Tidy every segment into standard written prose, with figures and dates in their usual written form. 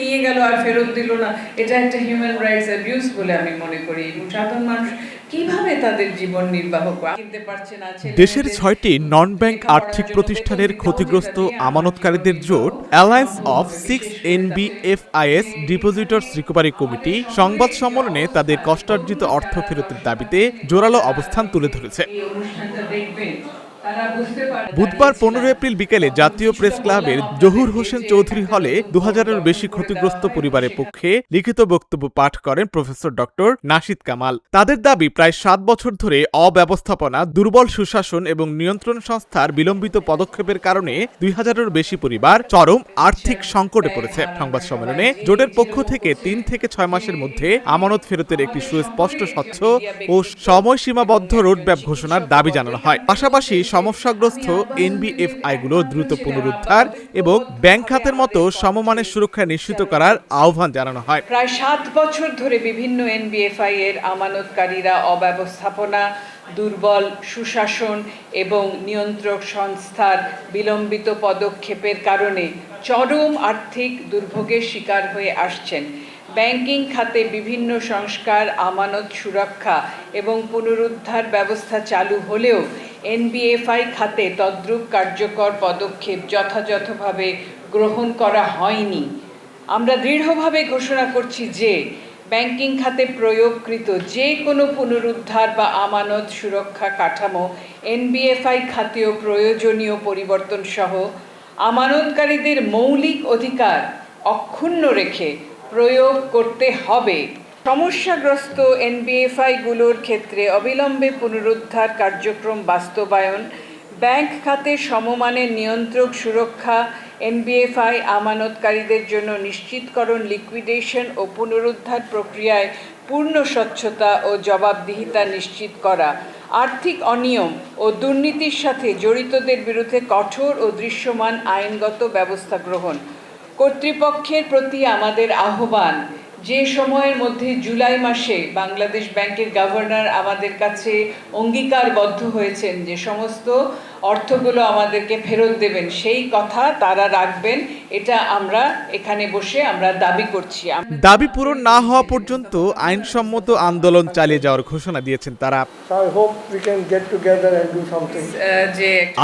নিয়ে গেল আর ফেরত দিল না, এটা একটা হিউম্যান রাইটস অ্যাবিউজ বলে আমি মনে করি। এবং সাধারণ মানুষ কিভাবে তাদের জীবন নির্বাহ করতে পারছে না। দেশের ৬টি নন ব্যাংক আর্থিক প্রতিষ্ঠানের ক্ষতিগ্রস্ত আমানতকারীদের জোট অ্যালায়েন্স অফ 6 এনবিএফআইএস ডিপোজিটর্স রিকভারি কমিটি সংবাদ সম্মেলনে তাদের কষ্টার্জিত অর্থ ফেরতের দাবিতে জোরালো অবস্থান তুলে ধরেছে। বুধবার ১৫ এপ্রিল বিকেলে জাতীয় প্রেস ক্লাবের জহুর হোসেন চৌধুরী হলে ২০০০-এর বেশি ক্ষতিগ্রস্ত পরিবারের পক্ষে লিখিত বক্তব্য পাঠ করেন প্রফেসর ডক্টর নাশিদ কামাল। তাদের দাবি, প্রায় ৭ বছর ধরে অব্যবস্থাপনা, দুর্বল সুশাসন এবং নিয়ন্ত্রণ সংস্থার বিলম্বিত পদক্ষেপের কারণে ২০০০-এর বেশি পরিবার চরম আর্থিক সংকটে পড়েছে। সংবাদ সম্মেলনে জোটের পক্ষ থেকে ৩ থেকে ৬ মাসের মধ্যে আমানত ফেরতের একটি সুস্পষ্ট, স্বচ্ছ ও সময়সীমাবদ্ধ রোডম্যাপ ঘোষণার দাবি জানানো হয়। পাশাপাশি সমস্যাগ্রস্ত এনবিএফআইগুলো দ্রুত পুনরুদ্ধার এবং ব্যাংক খাতের মতো সমমানের সুরক্ষা নিশ্চিত করার আহ্বান জানানো হয়। প্রায় ৭ বছর ধরে বিভিন্ন এনবিএফআই এর আমানতকারীরা অব্যবস্থাপনা, দুর্বল সুশাসন এবং নিয়ন্ত্রক সংস্থার বিলম্বিত পদক্ষেপের কারণে চরম আর্থিক দুর্ভোগের শিকার হয়ে আসছেন। ব্যাংকিং খাতে বিভিন্ন সংস্কার, আমানত সুরক্ষা এবং পুনরুদ্ধার ব্যবস্থা চালু হলেও এনবিএফআই খাতে তদ্রূপ কার্যকর পদক্ষেপ যথাযথভাবে গ্রহণ করা হয়নি। আমরা দৃঢ়ভাবে ঘোষণা করছি যে ব্যাংকিং খাতে প্রয়োগকৃত যে কোনো পুনরুদ্ধার বা আমানত সুরক্ষা কাঠামো এনবিএফআই খাতেও প্রয়োজনীয় পরিবর্তন সহ আমানতকারীদের মৌলিক অধিকার অক্ষুণ্ণ রেখে প্রয়োগ করতে হবে। সমস্যাগ্রস্ত এনবিএফআইগুলোর ক্ষেত্রে অবিলম্বে পুনরুদ্ধার কার্যক্রম বাস্তবায়ন, ব্যাংক খাতে সমমানের নিয়ন্ত্রক সুরক্ষা, এনবিএফআই আমানতকারীদের জন্য নিশ্চিতকরণ, লিকুইডেশন ও পুনরুদ্ধার প্রক্রিয়ায় পূর্ণ স্বচ্ছতা ও জবাবদিহিতা নিশ্চিত করা, আর্থিক অনিয়ম ও দুর্নীতির সাথে জড়িতদের বিরুদ্ধে কঠোর ও দৃশ্যমান আইনগত ব্যবস্থা গ্রহণ। কর্তৃপক্ষের প্রতি আমাদের আহ্বান, যে সময়ের মধ্যে জুলাই মাসে বাংলাদেশ ব্যাংকের গভর্নর আমাদের কাছে অঙ্গীকারবদ্ধ হয়েছেন যে সমস্ত অর্থগুলো আমাদেরকে ফেরত দেবেন, সেই কথা তারা রাখবেন, এটা আমরা এখানে বসে আমরা দাবি করছি। দাবি পূরণ না হওয়া পর্যন্ত আইনসম্মত আন্দোলন চালিয়ে যাওয়ার ঘোষণা দিয়েছেন তারা।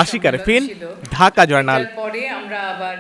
আশিক আরেফিন, ঢাকা জার্নাল। পরে আমরা আবার